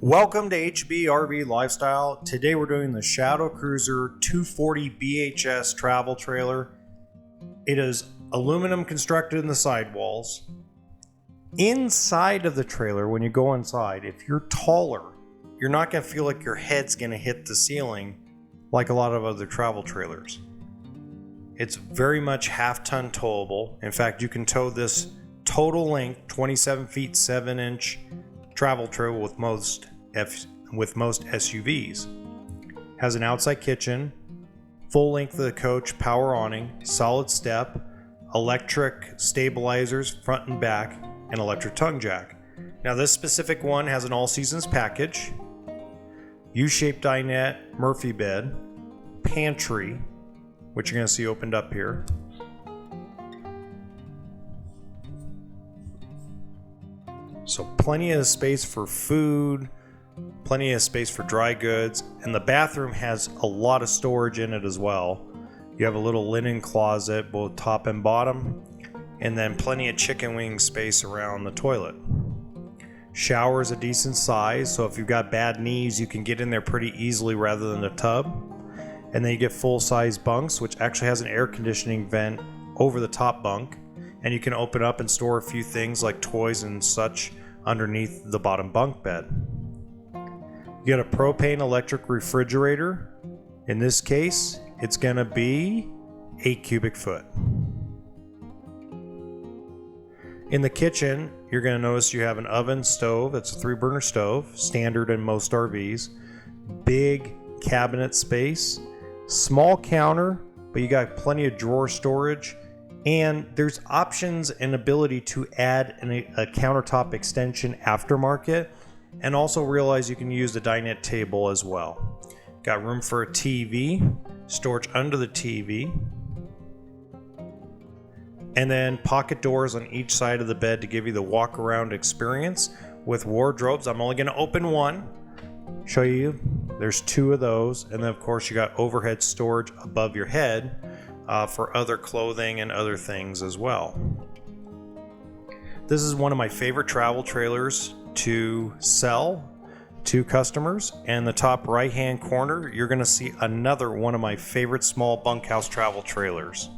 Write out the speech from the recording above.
Welcome to HBRV Lifestyle. Today we're doing the Shadow Cruiser 240 BHS travel trailer. It is aluminum constructed in the sidewalls. Inside of the trailer, when you go inside, if you're taller, you're not going to feel like your head's going to hit the ceiling like a lot of other travel trailers. It's very much half-ton towable. In fact, you can tow this total length 27 feet 7 inch travel trailer with most SUVs. Has an outside kitchen, full length of the coach, power awning, solid step, electric stabilizers front and back, and electric tongue jack. Now this specific one has an all seasons package, U-shaped dinette, Murphy bed, pantry, which you're going to see opened up here. So plenty of space for food, plenty of space for dry goods, and the bathroom has a lot of storage in it as well. You have a little linen closet, both top and bottom, and then plenty of chicken wing space around the toilet. Shower is a decent size, so if you've got bad knees, you can get in there pretty easily rather than a tub. And then you get full-size bunks, which actually has an air conditioning vent over the top bunk, and you can open up and store a few things like toys and such underneath the bottom bunk bed. You get a propane electric refrigerator. In this case, it's going to be 8 cubic foot. In the kitchen, you're going to notice you have an oven stove. It's a 3-burner stove, standard in most RVs. Big cabinet space, small counter, but you got plenty of drawer storage. And there's options and ability to add a countertop extension aftermarket, and also realize you can use the dinette table as well. Got room for a TV, storage under the TV, and then pocket doors on each side of the bed to give you the walk around experience with wardrobes. I'm only going to open one, show you. There's 2 of those, and then of course you got overhead storage above your head for other clothing and other things as well. This is one of my favorite travel trailers to sell to customers. And the top right hand corner, you're going to see another one of my favorite small bunkhouse travel trailers.